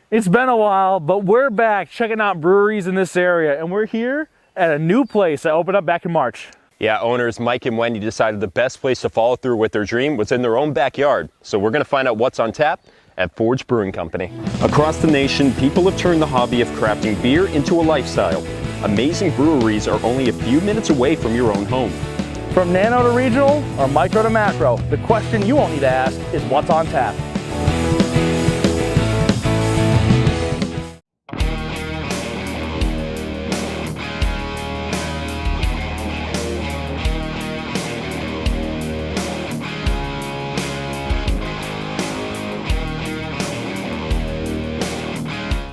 It's been a while, but we're back checking out breweries in this area, and we're here at a new place that opened up back in March. Yeah, owners Mike and Wendy decided the best place to follow through with their dream was in their own backyard. So we're going to find out what's on tap at Forge Brewing Company. Across the nation, people have turned the hobby of crafting beer into a lifestyle. Amazing breweries are only a few minutes away from your own home. From nano to regional or micro to macro, the question you won't need to ask is what's on tap.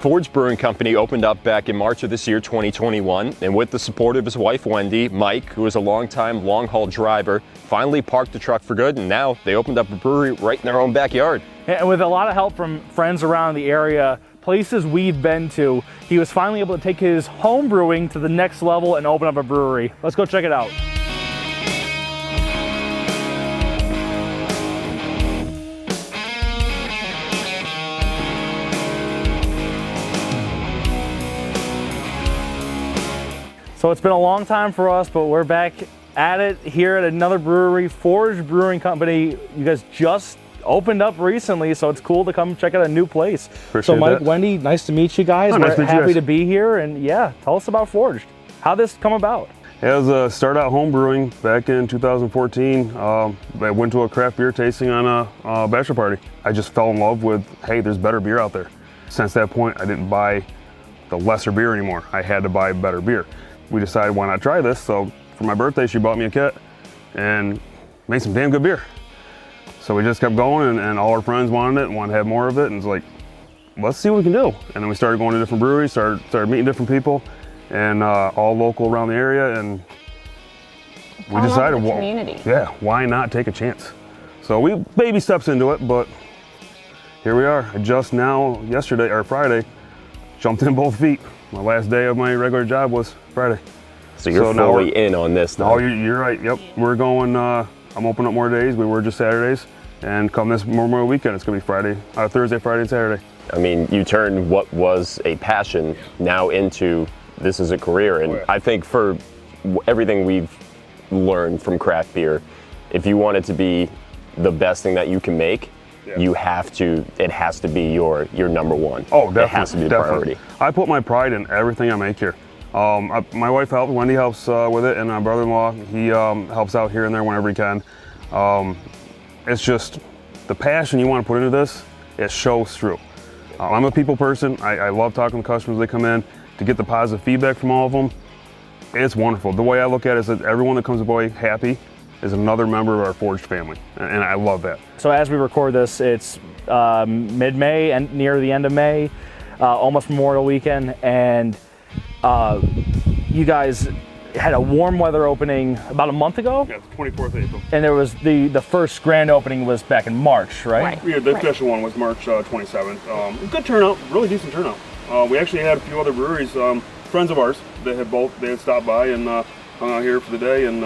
Forge Brewing Company opened up back in March of this year, 2021, and with the support of his wife, Wendy, Mike, who is a long-time long-haul driver, finally parked the truck for good, and now they opened up a brewery right in their own backyard. And with a lot of help from friends around the area, places we've been to, he was finally able to take his home brewing to the next level and open up a brewery. Let's go check it out. So it's been a long time for us, but we're back at it here at another brewery, Forge Brewing Company. You guys just opened up recently, so it's cool to come check out a new place. Appreciate so Mike, that. Wendy, nice to meet you guys. Oh, nice we're to meet you happy guys. to be here, and yeah, tell us about Forged. How'd this come about? It was a start out home brewing back in 2014. I went to a craft beer tasting on a bachelor party. I just fell in love with, hey, there's better beer out there. Since that point, I didn't buy the lesser beer anymore. I had to buy better beer. We decided, why not try this? So for my birthday, she bought me a kit and made some damn good beer. So we just kept going, and all our friends wanted it and wanted to have more of it. And it's like, let's see what we can do. And then we started going to different breweries, started meeting different people, and all local around the area. And we decided, the community. yeah, why not take a chance? So we baby steps into it, but here we are. I just now, yesterday or Friday, jumped in both feet. My last day of my regular job was Friday. So you're now fully in on this now. Oh, you're right. Yep, we're going. I'm opening up more days. We were just Saturdays, and come this Memorial Weekend, it's gonna be Thursday, Friday, and Saturday. I mean, you turned what was a passion now into this is a career. And I think for everything we've learned from craft beer, if you want it to be the best thing that you can make, you have to, it has to be your number one. Oh, definitely. It has to be the priority. I put my pride in everything I make here. My wife helps, Wendy helps with it, and my brother-in-law, he helps out here and there whenever he can. It's just the passion you want to put into this, it shows through. I'm a people person. I love talking to customers as they come in, to get the positive feedback from all of them. It's wonderful. The way I look at it is that everyone that comes away happy is another member of our Forged family, and I love that. So as we record this, it's mid-May and near the end of May, almost Memorial Weekend, and you guys had a warm weather opening about a month ago? Yeah, it's the 24th of April. And there was the first grand opening was back in March, right? Yeah, the official one was March 27th. Good turnout, really decent turnout. We actually had a few other breweries, friends of ours, they had stopped by and hung out here for the day, and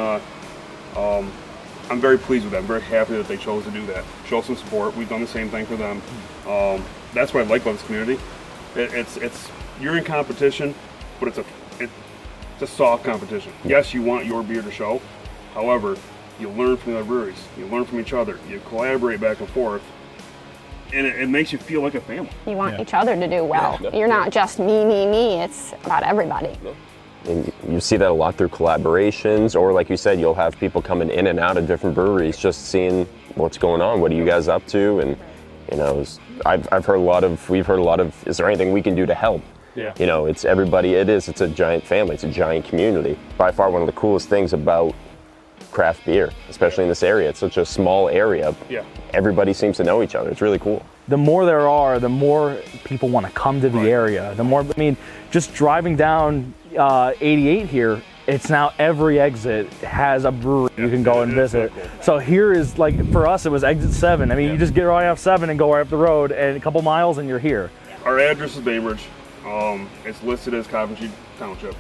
I'm very pleased with that. I'm very happy that they chose to do that. Show some support. We've done the same thing for them. That's what I like about this community. It's you're in competition, but it's a soft competition. Yes, you want your beer to show. However, you learn from the other breweries. You learn from each other. You collaborate back and forth, and it makes you feel like a family. You want each other to do well. You're not just me. It's about everybody. And you see that a lot through collaborations, or like you said, you'll have people coming in and out of different breweries, just seeing what's going on. What are you guys up to? And we've heard a lot of. Is there anything we can do to help? Yeah. It's everybody. It's a giant family. It's a giant community. By far, one of the coolest things about craft beer, especially in this area. It's such a small area. Yeah. Everybody seems to know each other. It's really cool. The more there are, the more people want to come to the area. The more, just driving down 88 here, it's now every exit has a brewery you can go and visit. Cool. So here is, like, for us, it was exit 7. You just get right off 7 and go right up the road, and a couple miles and you're here. Our address is Bainbridge. It's listed as Coventry Township.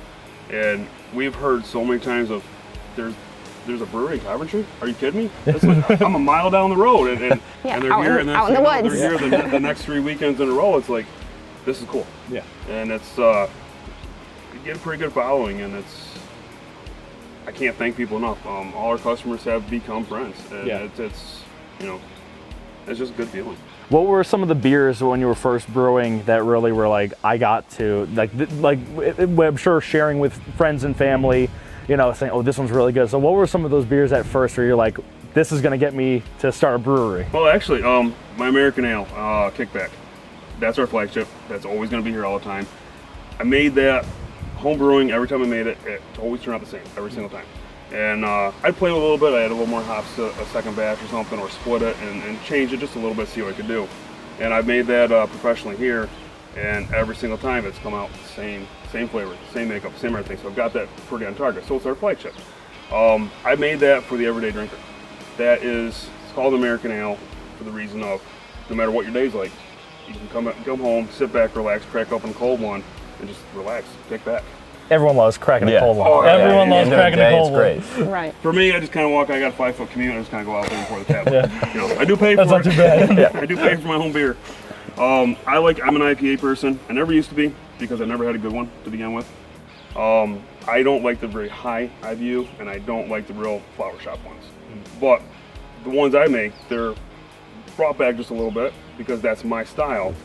And we've heard so many times of, there's a brewery in Coventry? Are you kidding me? I'm a mile down the road, and they're here, and out in the woods. They're here the next 3 weekends in a row. It's like, this is cool. Yeah. And it's you get a pretty good following, and I can't thank people enough. All our customers have become friends, and it's it's just a good feeling. What were some of the beers when you were first brewing that really were like, I got to, I'm sure sharing with friends and family, saying, oh, this one's really good. So what were some of those beers at first where you're like, this is going to get me to start a brewery? Well, actually, my American Ale, Kickback, that's our flagship. That's always going to be here all the time. I made that home brewing. Every time I made it, it always turned out the same every single time. And I played a little bit. I had a little more hops, a second batch or something, or split it and change it just a little bit, see what I could do. And I made that professionally here, and every single time it's come out same flavor, same makeup, same everything. So I've got that pretty on target. So it's our flagship. I made that for the everyday drinker. It's called American Ale for the reason of no matter what your day's like, you can come home, sit back, relax, crack open a cold one, and just relax, kick back. Everyone loves cracking a cold one. Oh, Everyone loves cracking a cold one. It's great. Right. For me, I just kind of walk. I got a 5-foot commute. I just kind of go out there and pour the tab. I do pay for it. That's not too bad. I do pay for my home beer. I'm an IPA person. I never used to be because I never had a good one to begin with. I don't like the very high IBU, and I don't like the real flower shop ones. But the ones I make, they're brought back just a little bit because that's my style.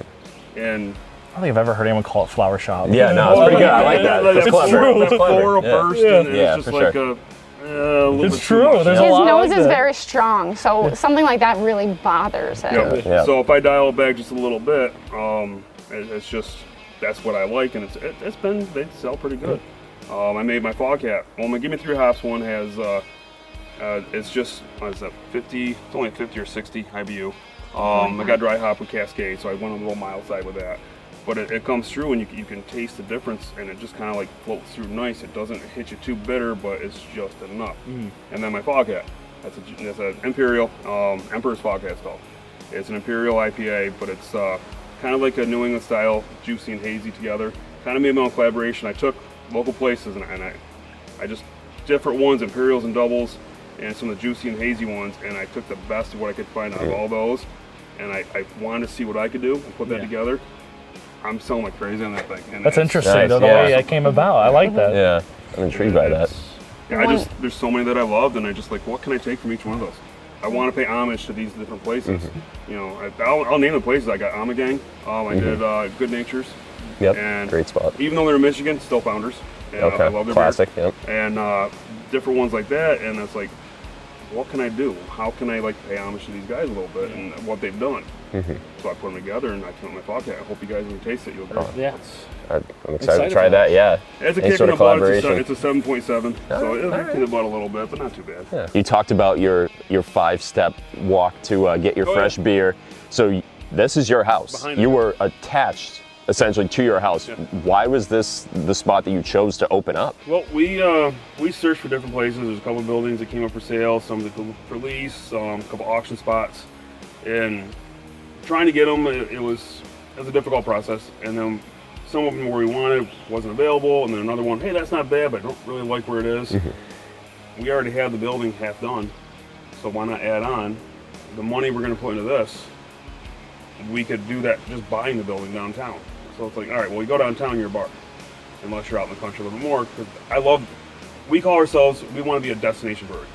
And I don't think I've ever heard anyone call it flower shop. Yeah, no, it's pretty good. I like that. That's clever. That floral burst, and Yeah, it's just for like sure. a little It's bit true. too much. There's a His lot nose like is that. very strong, so something like that really bothers him. Yeah. So if I dial it back just a little bit, it's just that's what I like, and they sell pretty good. I made my Fog Hat. Well, my Give Me 3 Hops one has it's just what is that 50? It's only 50 or 60 IBU. I got dry hop with Cascade, so I went on the little mild side with that. But it comes through, and you can taste the difference, and it just kind of like floats through nice. It doesn't hit you too bitter, but it's just enough. And then my Fog Hat, that's an Imperial, Emperor's Fog Hat it's called. It's an Imperial IPA, but it's kind of like a New England style, juicy and hazy together. Kind of made my own collaboration. I took local places and I just different ones, Imperials and doubles, and some of the juicy and hazy ones, and I took the best of what I could find out of all those, and I wanted to see what I could do and put that together. I'm selling like crazy on that thing. And That's interesting, nice, the way that came about. I like that. Yeah, I'm intrigued by that. Yeah, there's so many that I loved, and I just like, what can I take from each one of those? I want to pay homage to these different places. I'll name the places. I got Amagang. I did Good Natures. Yep, and great spot. Even though they're in Michigan, still founders. And I love their classic. beer. Yep. And different ones like that, and it's like, what can I do? How can I pay homage to these guys a little bit and what they've done? So I put them together and I came up with my Fog Hat. I hope you guys will taste it. You'll agree. Yeah. I'm excited to try that. Yeah. It's a Any kick sort in of the butt. collaboration. It's a 7.7, so it'll kick in the butt a little bit, but not too bad. Yeah. You talked about your 5-step walk to get your fresh beer. So this is your house. Behind you it. were attached essentially to your house. Yeah. Why was this the spot that you chose to open up? Well, we searched for different places. There's a couple of buildings that came up for sale, some that go for lease, a couple auction spots, and trying to get them, it was a difficult process. And then some of them where we wanted wasn't available, and then another one, hey, that's not bad, but I don't really like where it is. We already have the building half done, so why not add on the money we're going to put into this? We could do that just buying the building downtown. So it's like, all right, well, you go downtown, you're a bar, unless you're out in the country a little bit more. Because we call ourselves, we want to be a destination brewery.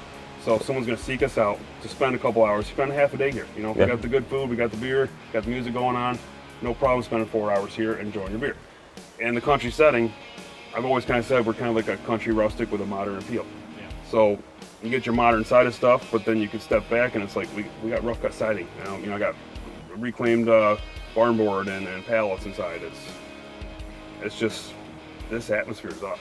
So if someone's going to seek us out to spend a couple hours, spend half a day here. We got the good food, we got the beer, got the music going on. No problem spending 4 hours here enjoying your beer. In the country setting, I've always kind of said we're kind of like a country rustic with a modern appeal. So you get your modern side of stuff, but then you can step back and it's like we got rough cut siding. I got reclaimed barn board and pallets inside. It's just, this atmosphere is us.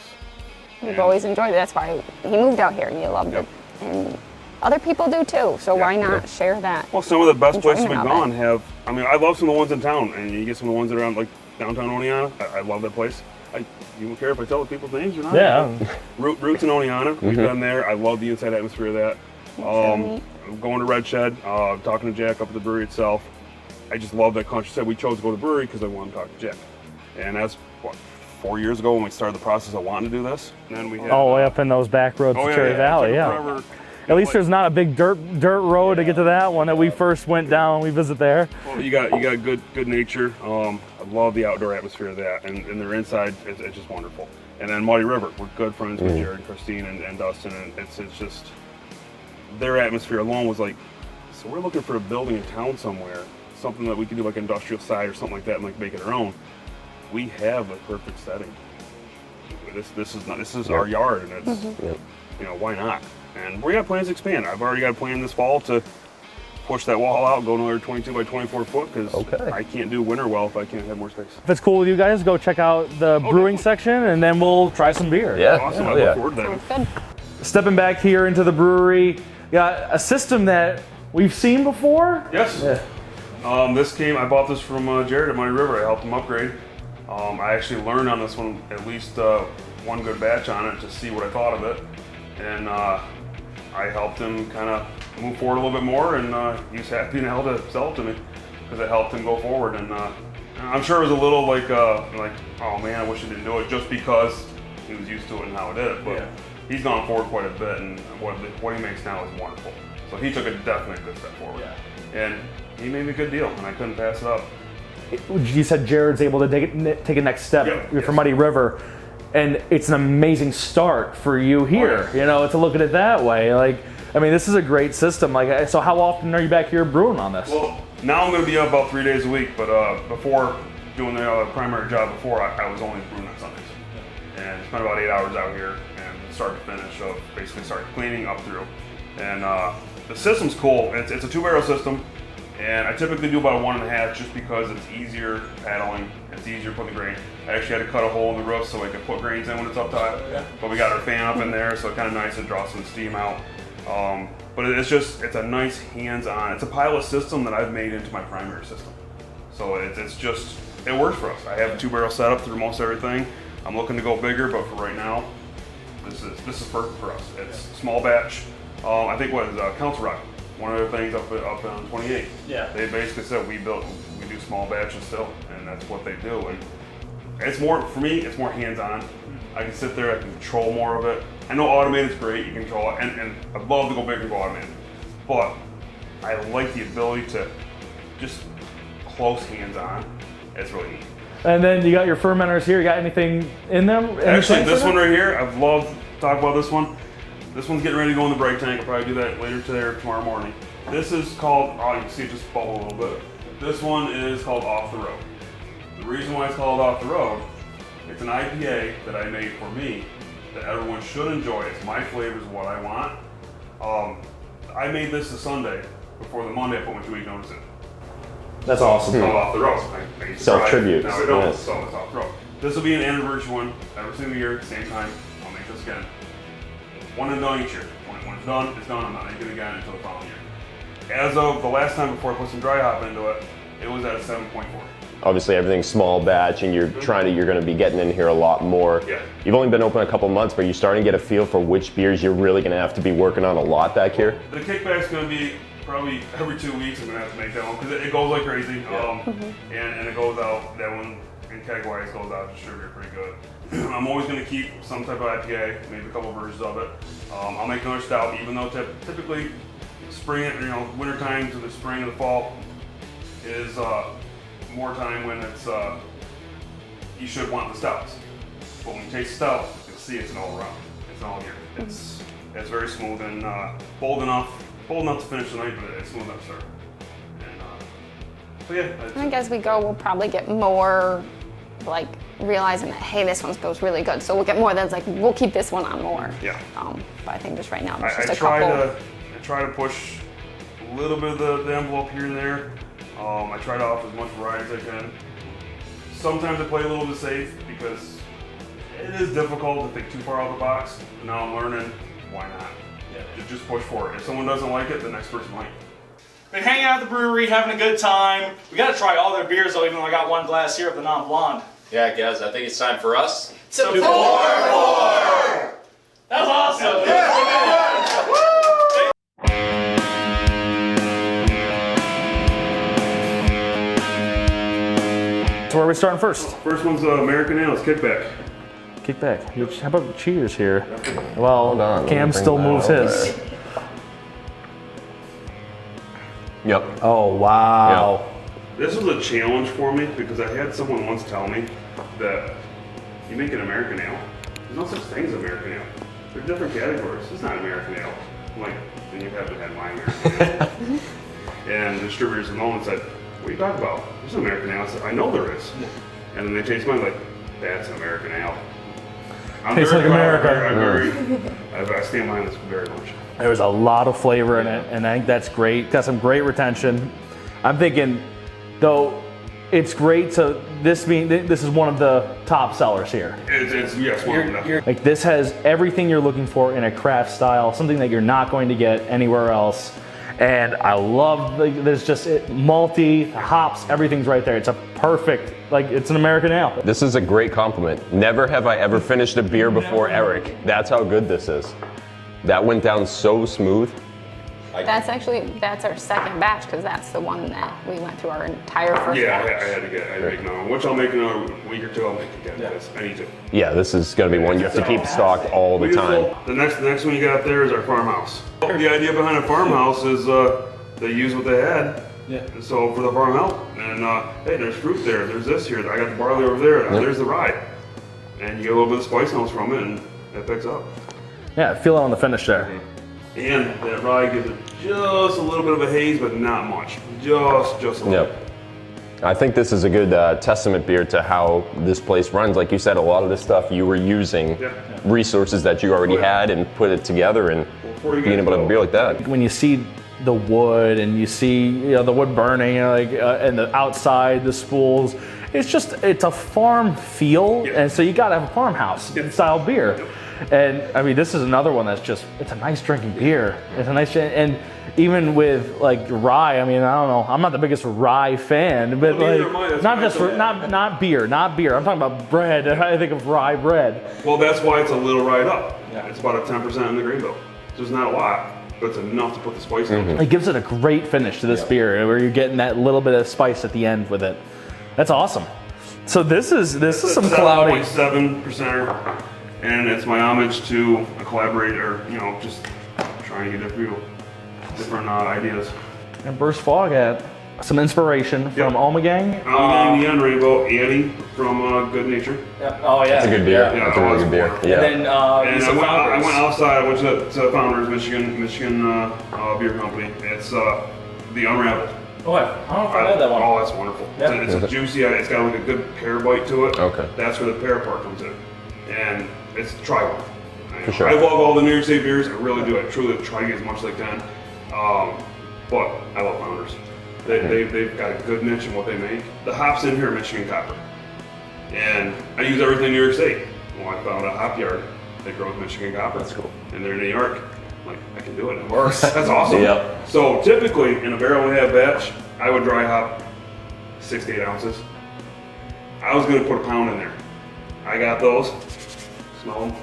We've always enjoyed it. That's why he moved out here and you loved it. And other people do too, so why not share that? Well, some of the best places we've enjoyment of gone I love some of the ones in town, and you get some of the ones that are like downtown Oneonta. I love that place. You don't care if I tell the people's names or not? Yeah. Roots in Oneonta, we've been there. I love the inside atmosphere of that. Going to Red Shed, talking to Jack up at the brewery itself. I just love that country. We chose to go to the brewery because I wanted to talk to Jack. And that's, 4 years ago when we started the process of wanting to do this. And then we had, All the way up in those back roads to Cherry Valley, Forever. At least there's not a big dirt road to get to that one that we first went down. We visit there. Well, you got good nature. I love the outdoor atmosphere of that, and their inside it's just wonderful. And then Muddy River, we're good friends with Jared, Christine, and Dustin, and it's just their atmosphere alone was like. So we're looking for a building in town somewhere, something that we can do like industrial side or something like that, and like make it our own. We have a perfect setting. This is our yard, and it's why not? And we got plans to expand. I've already got a plan this fall to push that wall out, go another 22 by 24 foot, because I can't do winter well if I can't have more space. If it's cool with you guys, go check out the brewing section, and then we'll try some beer. Yeah, awesome. I look forward to that. Sounds good. Stepping back here into the brewery, got a system that we've seen before. Yes. Yeah. I bought this from Jared at Muddy River. I helped him upgrade. I actually learned on this one at least one good batch on it to see what I thought of it, and I helped him kind of move forward a little bit more, and he was happy now to sell it to me because it helped him go forward. And I'm sure it was a little like, oh man, I wish I didn't do it, just because he was used to it and how I did it. But he's gone forward quite a bit, and what he makes now is wonderful. So he took a definite good step forward, and he made me a good deal, and I couldn't pass it up. You said Jared's able to take a next step for Muddy River, and it's an amazing start for you here. To look at it that way. Like, I mean, this is a great system. Like, so how often are you back here brewing on this? Well, now I'm going to be up about 3 days a week, but before doing the primary job before, I was only brewing on Sundays, and spent about 8 hours out here, and start to finish, so basically start cleaning up through. And the system's cool. It's a 2-barrel system. And I typically do about a 1.5 just because it's easier paddling, it's easier putting the grain. I actually had to cut a hole in the roof so I could put grains in when it's up top. But we got our fan up in there, so it's kind of nice to draw some steam out. But it's a nice hands-on, it's a pilot system that I've made into my primary system. So it works for us. I have a 2-barrel setup through most everything. I'm looking to go bigger, but for right now, this is perfect for us. It's small batch. I think Council Rock. One of the things up on 28. Yeah. They basically said we do small batches still, and that's what they do. And it's more, for me, it's more hands-on. I can sit there, I can control more of it. I know automated is great, you can control it, and I'd love to go big and go automated. But I like the ability to just close hands-on. It's really neat. And then you got your fermenters here. You got anything in them? Actually, this one right here, I'd love to talk about this one. This one's getting ready to go in the bright tank. I'll probably do that later today or tomorrow morning. This is called, you can see it just bubble a little bit. This one is called Off the Road. The reason why it's called Off the Road, it's an IPA that I made for me that everyone should enjoy. It's my flavors, what I want. I made this the Sunday before the Monday I put my 2-week notice in. That's awesome. It's called Off the Road. Self-tribute. Now I don't, so it's Off the Road. This will be an anniversary one every single year, same time. I'll make this again. One and done each year. When it's done, it's done. I'm not making it again until the following year. As of the last time before I put some dry hop into it, it was at a 7.4. Obviously, everything's small batch, and you're going to be getting in here a lot more. Yeah. You've only been open a couple months, but you're starting to get a feel for which beers you're really going to have to be working on a lot back here. The kickback's going to be probably every 2 weeks. I'm going to have to make that one because it goes like crazy. And it goes out. That one in keg-wise goes out to sugar pretty good. I'm always going to keep some type of IPA, maybe a couple versions of it. I'll make another stout, even though typically spring, winter time to the spring and the fall is more time when it's you should want the stouts. But when you taste the stout, you'll see it's an all around. It's an all year. It's very smooth and bold enough to finish the night, but it's smooth enough to start. And so yeah. I think as we go, we'll probably get more like realizing that, hey, this one goes really good. So we'll get more that's like, we'll keep this one on more. Yeah. But I think just right now, there's I just a couple. I try to push a little bit of the envelope here and there. I try to offer as much variety as I can. Sometimes I play a little bit safe because it is difficult to think too far out of the box. But now I'm learning, why not? Yeah. Just push for it. If someone doesn't like it, the next person might. Been hanging out at the brewery, having a good time. We got to try all their beers, though, even though I got one glass here of the non-blonde. Yeah, guys, I think it's time for us to pour more! That was awesome! So where are we starting first? First one's American Ale, it's Kickback. Kickback. How about cheers here? Well, Hold on, Cam bring still that moves over. his. Yep. Oh, wow. This was a challenge for me because I had someone once tell me that you make an American ale. There's no such thing as American ale. There's different categories. It's not American ale. I'm like, then you haven't had my American ale. And the distributors in the moment said, what are you talking about? There's no American ale. I said, I know there is. And then they changed mine like, that's an American ale. Tastes like America. I stand behind this very much. There was a lot of flavor in it, and I think that's great. Got some great retention. I'm thinking, though, it's great to this is one of the top sellers here. It's yes, one of them. Like this has everything you're looking for in a craft style, something that you're not going to get anywhere else. And I love there's just malty, hops, everything's right there. It's a perfect, like it's an American ale. This is a great compliment. Never have I ever finished a beer before Erik. That's how good this is. That went down so smooth. That's our second batch because that's the one that we went through our entire first Yeah, batch. I had to make another one, which I'll make another week or two. I'll make again because I need to. Yeah, this is gonna be one you have to keep stocked all the time. The next one you got there is our farmhouse. The idea behind a farmhouse is they use what they had. Yeah. And so for the farmhouse, and hey, there's fruit there. There's this here. I got the barley over there. There's the rye, and you get a little bit of spice notes from it, and it picks up. Yeah, feel it on the finish there. And that rye gives it just a little bit of a haze, but not much. Just a little. Yep. I think this is a good testament beer to how this place runs. Like you said, a lot of this stuff you were using resources that you already had and put it together and being able to have a beer like that. When you see the wood and you see the wood burning, and the outside, the spools, it's a farm feel, and so you got to have a farmhouse style beer. And I mean, this is another one that's it's a nice drinking beer. It's a nice, and even with like rye, I mean, I don't know, I'm not the biggest rye fan, but not beer. I'm talking about bread. I think of rye bread. Well, that's why it's a little ride up. It's about a 10% in the grain bill. There's not a lot, but it's enough to put the spice in. It gives it a great finish to this beer, where you're getting that little bit of spice at the end with it. That's awesome. So this is some cloudy. 7%. And it's my homage to a collaborator, just trying to get different ideas. And Burst Fog had some inspiration from Omegang. Omegang, Neon Rainbow, Annie from Good Nature. Oh yeah, That's a good beer. Yeah, That's a really good beer. And Yeah. then And I went outside. I went to Founders, Michigan beer company. It's the Unraveled. Oh, I don't know if I had that one. Oh, that's wonderful. Yeah. It's a juicy. It's got like a good pear bite to it. Okay. That's where the pear part comes in, and it's try one. For sure. I love all the New York State beers. I really do. I truly try to get as much as I can. But I love Founders. They've got a good niche in what they make. The hops in here are Michigan copper, and I use everything in New York State. Well, I found a hop yard that grows Michigan copper. That's cool. And they're in New York. I'm like, I can do it. It works. That's awesome. Yep. So typically in a barrel and a half batch, I would dry hop 6 to 8 ounces. I was going to put a pound in there. I got those. Smell them.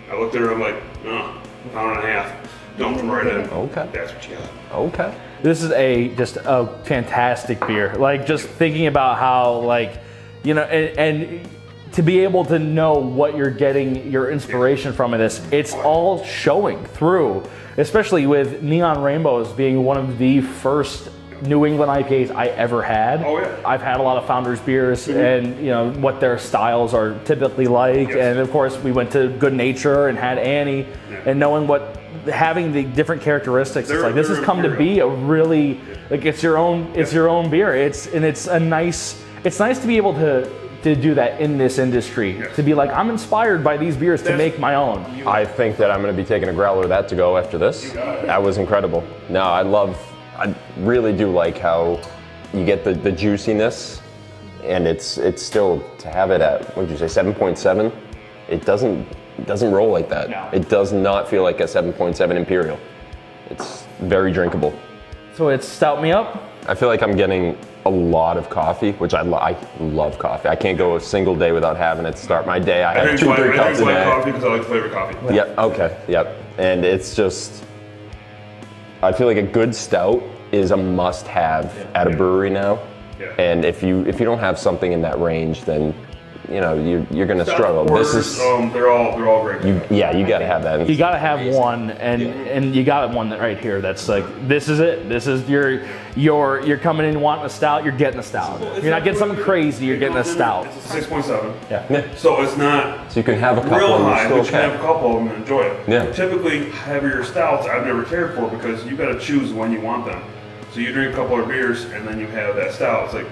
I looked at her. I'm like, pound and a half. Dumped them right in. Okay. That's what you got. Okay. This is just a fantastic beer. Like, just thinking about how, and to be able to know what you're getting your inspiration from in this, it's all showing through, especially with Neon Rainbows being one of the first New England IPAs I ever had. Oh, yeah. I've had a lot of Founders beers and what their styles are typically like. Yes. And of course we went to Good Nature and had Annie, and knowing having the different characteristics, it's like this has come to be a really, like, it's your own beer. It's nice to be able to do that in this industry, to be like, I'm inspired by these beers to make my own. I think that I'm going to be taking a growler of that to go after this. That was incredible. No, I really do like how you get the juiciness, and it's still, to have it at, what did you say, 7.7? It doesn't roll like that. No. It does not feel like a 7.7 Imperial. It's very drinkable. So it's stout me up. I feel like I'm getting a lot of coffee, which I love coffee. I can't go a single day without having it to start my day. I have 2-3 cups a I drink day. coffee because I like flavored coffee. Yep, okay, yep. And it's just, I feel like a good stout is a must-have at a brewery now. And if you don't have something in that range, then you're going to struggle. This is they're all great. you got to have that. You got to have one, and you got one that right here. That's like, this is it. This is you're coming in wanting a stout. You're getting a stout. You're not getting something crazy. You're getting a stout. It's a 6.7. Yeah. So it's not So you can have a couple real and high, you're but still you can have a couple of them and enjoy it. Yeah. Typically, heavier stouts I've never cared for because you got to choose when you want them. So you drink a couple of beers and then you have that stout. It's like,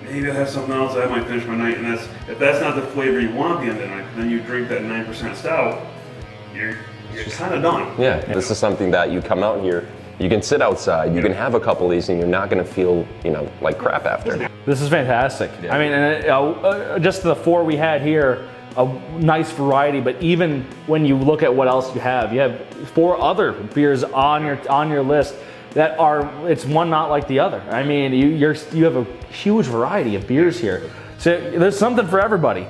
maybe I'll have something else that I might finish my night, and if that's not the flavor you want at the end of the night, then you drink that 9% stout, you're kind of done. Yeah, this is something that you come out here, you can sit outside, you can have a couple of these, and you're not going to feel, like crap after. This is fantastic. I mean, and just the 4 we had here, a nice variety. But even when you look at what else you have 4 other beers on your list that are, it's one not like the other. I mean, you have a huge variety of beers here. So there's something for everybody.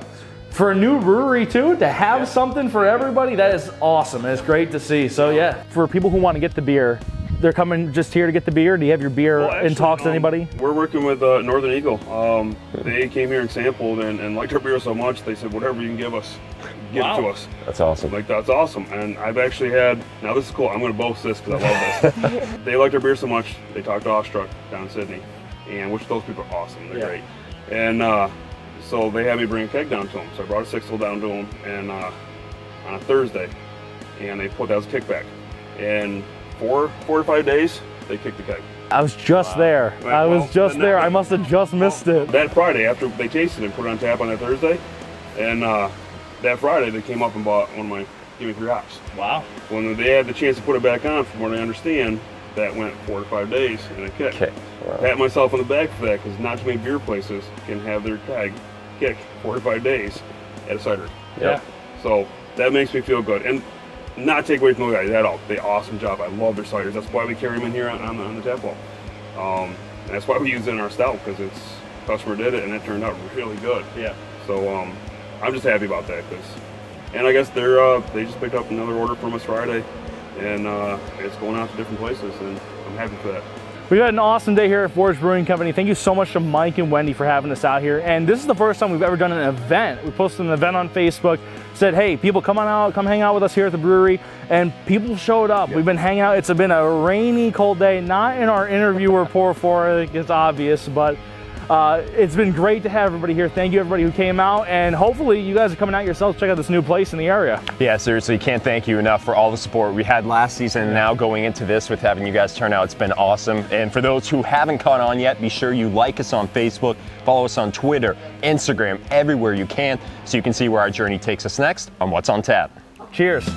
For a new brewery too, to have something for everybody, that is awesome. And it's great to see. So yeah, for people who want to get the beer, they're coming just here to get the beer. Do you have your beer in talks to anybody? We're working with Northern Eagle. They came here and sampled and liked our beer so much, they said, whatever you can give us, give it to us. That's awesome. Like, that's awesome. And I've actually had, now this is cool, I'm going to boast this because I love this. They liked our beer so much, they talked to Awestruck down in Sydney, and which those people are awesome, they're great. And so they had me bring a keg down to them. So I brought a 6-0 down to them and on a Thursday, and they put that as a kickback. And 4 or 5 days, they kicked the keg. I was just there. I was just there. I must have just missed it. That Friday, after they tasted it, put it on tap on that Thursday, and that Friday they came up and bought one of my Gimme 3 hops. Wow. When they had the chance to put it back on, from what I understand, that went 4 to 5 days and it kicked. Okay. Wow. Pat myself on the back for that because not too many beer places can have their keg kick 4 to 5 days at a cider. Yeah. So that makes me feel good. And not take away from the guys at all. They awesome job. I love their ciders. That's why we carry them in here on the tap wall. And that's why we use it in our stout because it's customer did it and it turned out really good. Yeah. So I'm just happy about that and I guess they just picked up another order from us Friday and it's going out to different places and I'm happy for that. We've had an awesome day here at Forge Brewing Company. Thank you so much to Mike and Wendy for having us out here. And this is the first time we've ever done an event. We posted an event on Facebook, said, hey, people come on out, come hang out with us here at the brewery. And people showed up. We've been hanging out. It's been a rainy, cold day, not in our interview report for it, it's obvious, but it's been great to have everybody here. Thank you everybody who came out, and hopefully you guys are coming out yourselves to check out this new place in the area. Yeah, seriously, can't thank you enough for all the support we had last season and now going into this with having you guys turn out. It's been awesome. And for those who haven't caught on yet, be sure you like us on Facebook, follow us on Twitter, Instagram, everywhere you can, so you can see where our journey takes us next on What's on Tap. Cheers.